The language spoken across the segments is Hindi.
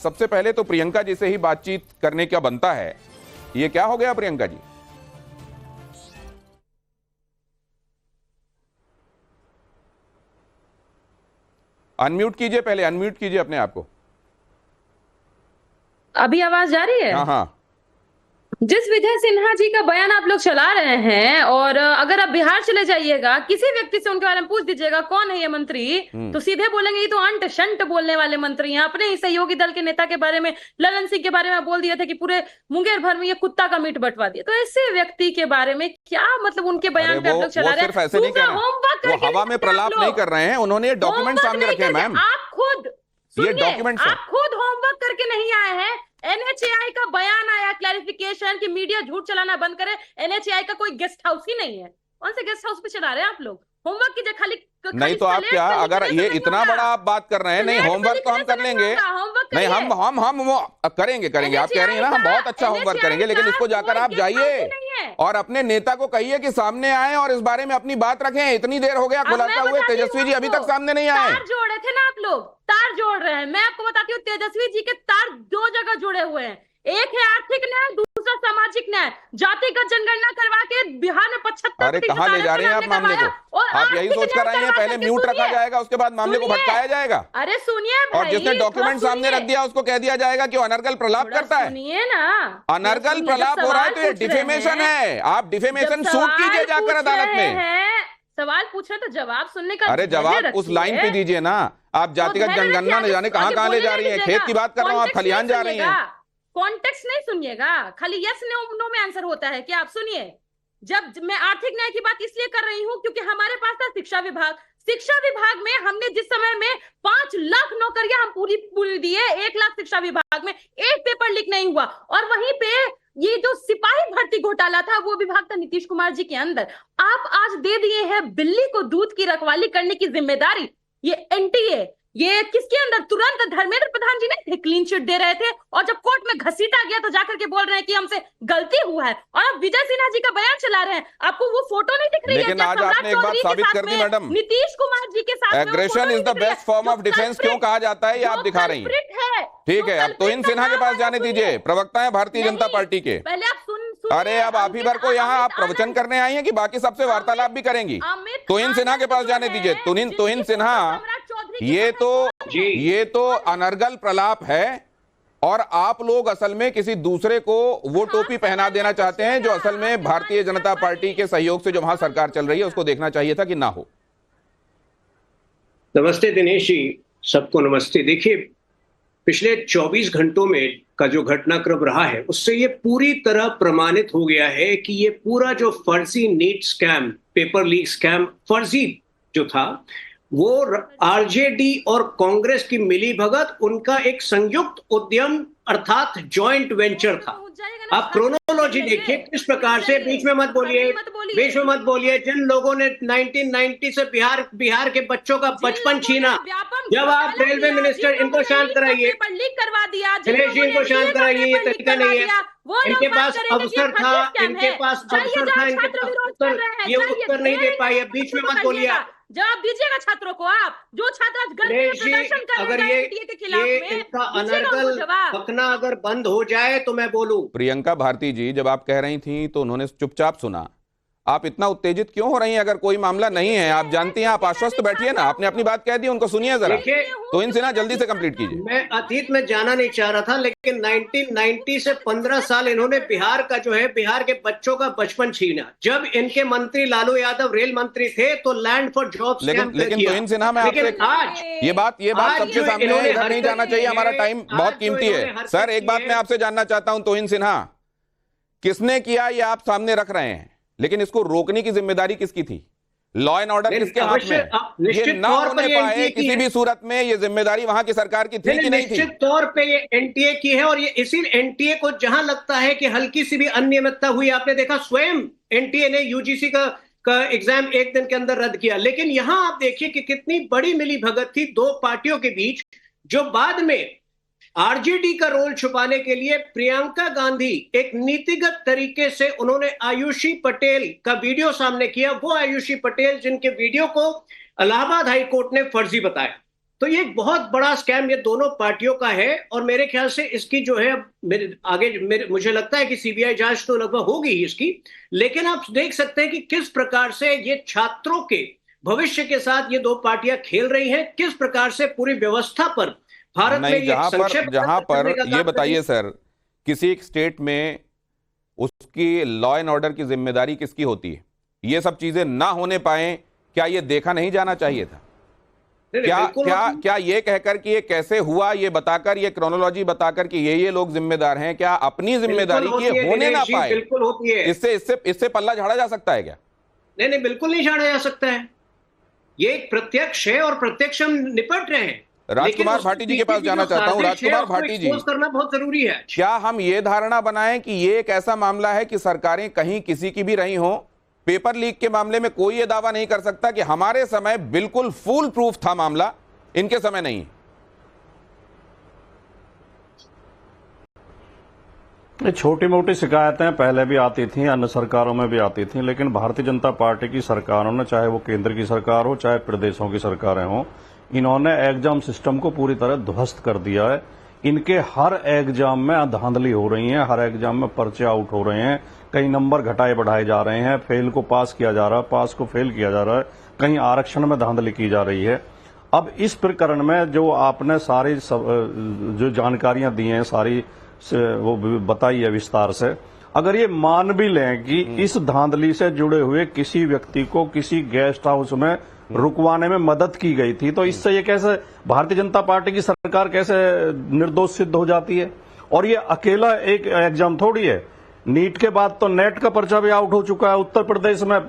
सबसे पहले तो प्रियंका जी से ही बातचीत करने का बनता है। ये क्या हो गया प्रियंका जी? अनम्यूट कीजिए, पहले अनम्यूट कीजिए अपने आप को। अभी आवाज जा रही है? हाँ हाँ। जिस विजय सिन्हा जी का बयान आप लोग चला रहे हैं, और अगर आप बिहार चले जाइएगा, किसी व्यक्ति से उनके बारे में पूछ दीजिएगा कौन है ये मंत्री, तो सीधे बोलेंगे ये तो अंट शंट बोलने वाले मंत्री हैं। अपने ही सहयोगी दल के नेता के बारे में, ललन सिंह के बारे में बोल दिया था कि पूरे मुंगेर भर में ये कुत्ता का मीट बंटवा दिया। तो ऐसे व्यक्ति के बारे में क्या मतलब, उनके बयान पे आप लोग चला रहे हैं? सिर्फ ऐसे नहीं कर रहे हैं, वो हवा में प्रलाप नहीं कर रहे हैं, उन्होंने डॉक्यूमेंट सामने रखे हैं मैम। आप खुद ये डॉक्यूमेंट आप खुद होमवर्क करके नहीं आए हैं। एनएचएआई का बयान आया, क्लैरिफिकेशन कि मीडिया झूठ चलाना बंद करे। एनएचएआई का कोई गेस्ट हाउस ही नहीं है। कौन से गेस्ट हाउस पे चला रहे हैं आप लोग? होमवर्क कीजिए। खाली नहीं तो आप क्या, अगर ये इतना बड़ा आप बात कर रहे हैं, नहीं होमवर्क तो हम कर लेंगे, नहीं हम वो करेंगे आप कह रही हैं ना, हम बहुत अच्छा होमवर्क करेंगे, लेकिन इसको जाकर आप जाइए और अपने नेता को कहिए कि सामने आए और इस बारे में अपनी बात रखें। इतनी देर हो गया खुलासा हुए, तेजस्वी जी अभी तक सामने नहीं आए। तार जोड़ रहे थे ना आप लोग, तार जोड़ रहे हैं। मैं आपको बताती हूँ, तेजस्वी जी के तार दो जगह जुड़े हुए हैं। एक है आर्थिक न्याय, दूसरा सामाजिक न्याय। जातिगत जनगणना करवा के बिहार में 75। अरे कहां ले जा रहे हैं आप मामले को? आप यही सोच कर आई हैं पहले म्यूट रखा जाएगा, उसके बाद मामले को भटकाया जाएगा। अरे सुनिए, और जिसने डॉक्यूमेंट सामने रख दिया उसको कह दिया जाएगा कि वो अनर्गल प्रलाप करता है। सुनिए ना, अनर्गल प्रलाप हो रहा है तो ये डिफेमेशन है। आप डिफेमेशन सूट कीजिए जाकर अदालत में। सवाल पूछ रहे तो जवाब सुनने का, अरे जवाब उस लाइन पे दीजिए ना। आप जातिगत जनगणना न जाने कहां ले जा रही है। खेत की बात कर रहा हूं, आप खलिहान जा रही हैं। कॉन्टेक्स्ट नहीं सुनिएगा, खाली यस नो में आंसर होता है क्या? आप सुनिए, जब मैं आर्थिक न्याय की बात इसलिए कर रही हूं क्योंकि हमारे पास था शिक्षा विभाग। शिक्षा विभाग में हमने जिस समय में 5 लाख नौकरियां हम पूरी दिए, 1 लाख शिक्षा विभाग में एक पेपर लीक नहीं हुआ। और वहीं पे ये जो सिपाही भर्ती घोटाला था, वो विभाग था नीतीश कुमार जी के अंदर। आप आज दे दिए हैं बिल्ली को दूध की रखवाली करने की जिम्मेदारी। ये एनटीए, ये किसके अंदर? तुरंत धर्मेंद्र प्रधान जी ने क्लीन चिट दे रहे थे, और जब कोर्ट में घसीटा गया तो जाकर के बोल रहे हैं कि हमसे गलती हुआ है। और अब विजय सिन्हा जी का बयान चला रहे हैं। आपको वो फोटो नहीं दिख रही है? लेकिन आज आपने एक बात साबित कर दी मैडम, नीतीश कुमार जी के साथ aggression is the best form of defence क्यों कहा जाता है, ये आप दिखा रही हैं। ठीक है, अब तोहिन सिन्हा के पास जाने दीजिए, प्रवक्ता है भारतीय जनता पार्टी के। पहले आप सुन। अरे अब आप ही भर को यहाँ आप प्रवचन करने आई हैं कि बाकी सबसे वार्तालाप भी करेंगी? तोहिन सिन्हा के पास जाने दीजिए। तोहिन सिन्हा, ये तो अनर्गल प्रलाप है, और आप लोग असल में किसी दूसरे को वो टोपी पहना देना चाहते हैं जो असल में भारतीय जनता पार्टी के सहयोग से जो वहां सरकार चल रही है उसको देखना चाहिए था कि ना हो। नमस्ते दिनेश जी, सबको नमस्ते। देखिए, पिछले 24 घंटों में का जो घटनाक्रम रहा है उससे ये पूरी तरह प्रमाणित हो गया है कि ये पूरा जो फर्जी NEET scam, paper leak scam फर्जी जो था, वो आरजेडी और कांग्रेस की मिलीभगत, उनका एक संयुक्त उद्यम अर्थात जॉइंट वेंचर था। आप क्रोनोलॉजी देखिए किस प्रकार से, बीच में मत बोलिए। जिन लोगों ने 1990 से बिहार के बच्चों का बचपन छीना, जब आप रेलवे मिनिस्टर, इनको शांत कराइए, दिनेश जी इनको शांत कराइए, ये तरीका नहीं है। इनके पास अवसर था, इनके पास उत्तर, ये उत्तर नहीं दे पाए। बीच में मत बोलिए, जवाब दीजिएगा छात्रों को। आप जो छात्र आज प्रदर्शन कर रहे हैं के खिलाफ में, इनका अनर्गल बकना अगर बंद हो जाए तो मैं बोलूं। प्रियंका भारती जी जब आप कह रही थी तो उन्होंने चुपचाप सुना। आप इतना उत्तेजित क्यों हो रही हैं? अगर कोई मामला नहीं है, आप जानती हैं, आप आश्वस्त बैठिए ना। आपने अपनी बात कह दी, उनको सुनिए जरा। तो इन सिन्हा जल्दी से कंप्लीट कीजिए। मैं अतीत में जाना नहीं चाह रहा था, लेकिन 1990 से 15 साल इन्होंने बिहार का जो है, बिहार के बच्चों का बचपन छीना। जब इनके मंत्री लालू यादव रेल मंत्री थे तो लैंड फॉर जॉब्स लेकिन तो इन सिन्हा में आपसे आज ये बात सबके सामने इधर नहीं जाना चाहिए, हमारा टाइम बहुत कीमती है। सर एक बात मैं आपसे जानना चाहता हूं, तोहिन सिन्हा, किसने किया ये आप सामने रख रहे हैं, लेकिन इसको रोकने की जिम्मेदारी किसकी थी? लॉ एंड ऑर्डर किसके हाथ में? ये ना होने पाए किसी भी सूरत में, ये जिम्मेदारी वहां की सरकार की थी कि नहीं थी? निश्चित तौर पे ये एनटीए की है, और ये इसी एनटीए को जहां लगता है कि हल्की सी भी अनियमितता हुई, आपने देखा स्वयं एनटीए ने यूजीसी का एग्जाम एक दिन के अंदर रद्द किया। लेकिन यहां आप देखिए कि कितनी बड़ी मिलीभगत थी दो पार्टियों के बीच, जो बाद में आरजेडी का रोल छुपाने के लिए प्रियंका गांधी एक नीतिगत तरीके से उन्होंने आयुषी पटेल का वीडियो सामने किया। वो आयुषी पटेल जिनके वीडियो को इलाहाबाद हाई कोर्ट ने फर्जी बताया। तो ये एक बहुत बड़ा स्कैम ये दोनों पार्टियों का है, और मेरे ख्याल से इसकी जो है मुझे लगता है कि सीबीआई जांच तो लगभग होगी ही इसकी, लेकिन आप देख सकते हैं कि किस प्रकार से ये छात्रों के भविष्य के साथ ये दो पार्टियां खेल रही हैं, किस प्रकार से पूरी व्यवस्था पर भारत में जहां पर ये बताइए सर, किसी एक स्टेट में उसकी लॉ एंड ऑर्डर की जिम्मेदारी किसकी होती है? ये सब चीजें ना होने पाए, क्या ये देखा नहीं जाना चाहिए था? क्या ये कहकर कि ये कैसे हुआ, ये बताकर, ये क्रोनोलॉजी बताकर कि ये लोग जिम्मेदार हैं, क्या अपनी जिम्मेदारी की होने ना पाए? बिल्कुल होती है। इससे पल्ला झाड़ा जा सकता है क्या? नहीं, बिल्कुल नहीं झाड़ा जा सकता है। ये एक प्रत्यक्ष है और प्रत्यक्ष हम निपट रहे हैं। राजकुमार भाटी जी के पास जाना चाहता हूं। राजकुमार भाटी जी, करना बहुत जरूरी है। क्या हम ये धारणा बनाएं कि ये एक ऐसा मामला है कि सरकारें कहीं किसी की भी रही हो, पेपर लीक के मामले में कोई ये दावा नहीं कर सकता कि हमारे समय बिल्कुल फुल प्रूफ था मामला, इनके समय नहीं? छोटी मोटी शिकायतें पहले भी आती थी, अन्य सरकारों में भी आती थी, लेकिन भारतीय जनता पार्टी की सरकारों ने, चाहे वो केंद्र की सरकार हो चाहे प्रदेशों की सरकारें हों, इन्होंने एग्जाम सिस्टम को पूरी तरह ध्वस्त कर दिया है। इनके हर एग्जाम में धांधली हो रही है, हर एग्जाम में पर्चे आउट हो रहे हैं, कई नंबर घटाए बढ़ाए जा रहे हैं, फेल को पास किया जा रहा है, पास को फेल किया जा रहा है, कहीं आरक्षण में धांधली की जा रही है। अब इस प्रकरण में जो आपने सारी जो जानकारियां दी हैं, सारी वो बताई है विस्तार से, अगर ये मान भी लें कि इस धांधली से जुड़े हुए किसी व्यक्ति को किसी गेस्ट हाउस में रुकवाने में मदद की गई थी, तो इससे ये कैसे भारतीय जनता पार्टी की सरकार कैसे निर्दोष सिद्ध हो जाती है? और ये अकेला एक एग्जाम थोड़ी है, नीट के बाद तो नेट का पर्चा भी आउट हो चुका है। उत्तर प्रदेश में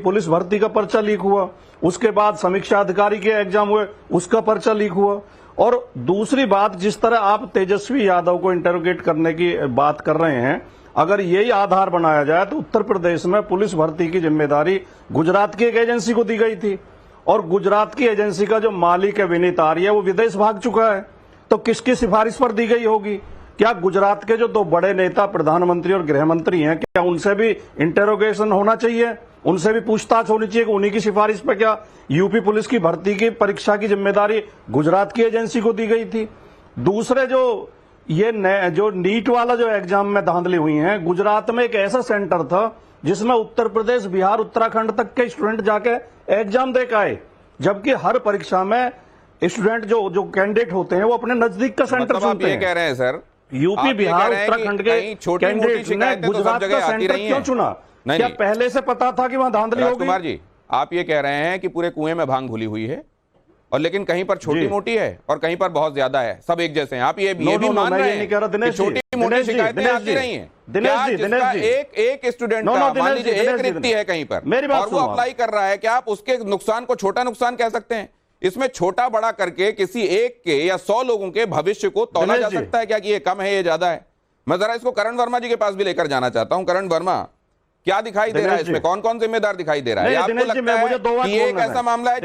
पुलिस भर्ती का पर्चा लीक हुआ, उसके बाद समीक्षा अधिकारी के एग्जाम हुए, उसका पर्चा लीक हुआ। और दूसरी बात, जिस तरह आप तेजस्वी यादव को इंटरोगेट करने की बात कर रहे हैं, अगर यही आधार बनाया जाए तो उत्तर प्रदेश में पुलिस भर्ती की जिम्मेदारी गुजरात की एक एजेंसी को दी गई थी, और गुजरात की एजेंसी का जो मालिक है विनीत आर्य, वो विदेश भाग चुका है। तो किसकी सिफारिश पर दी गई होगी? क्या गुजरात के जो दो बड़े नेता प्रधानमंत्री और गृह मंत्री हैं, क्या उनसे भी इंटेरोगेशन होना चाहिए? उनसे भी पूछताछ होनी चाहिए कि उन्हीं की सिफारिश पर क्या यूपी पुलिस की भर्ती की परीक्षा की जिम्मेदारी गुजरात की एजेंसी को दी गई थी? दूसरे जो नीट वाला जो एग्जाम में धांधली हुई है, गुजरात में एक ऐसा सेंटर था जिसमें उत्तर प्रदेश, बिहार, उत्तराखंड तक के स्टूडेंट जाके एग्जाम दे के आए, जबकि हर परीक्षा में स्टूडेंट जो कैंडिडेट होते हैं वो अपने नजदीक का सेंटर चुनते हैं। कह रहे हैं सर, यूपी, बिहार, उत्तराखंड के कैंडिडेट ने गुजरात का सेंटर क्यों चुना? क्या पहले से पता था कि वहां धांधली होगी? राजकुमार जी, आप ये कह रहे हैं कि पूरे कुएं में भांग घुली हुई है, और लेकिन कहीं पर छोटी मोटी है और कहीं पर बहुत ज्यादा है, सब एक जैसे हैं। आप ये भी मान रहे हैं कि छोटी मोटी शिकायतें आती रही हैं? एक स्टूडेंट का मान लीजिए एक रिक्ति है कहीं पर और वो अप्लाई कर रहा है, क्या आप उसके नुकसान को छोटा नुकसान कह सकते हैं? इसमें छोटा बड़ा करके किसी एक के या 100 लोगों के भविष्य को तौला जा सकता है क्या कि ये कम है, ये ज्यादा है? मैं जरा इसको करण वर्मा जी के पास भी लेकर जाना चाहता हूं। करण वर्मा, क्या दिखाई दे रहा है इसमें? कौन कौन जिम्मेदार दिखाई दे रहा है? आपको लगता है कि ये एक ऐसा मामला है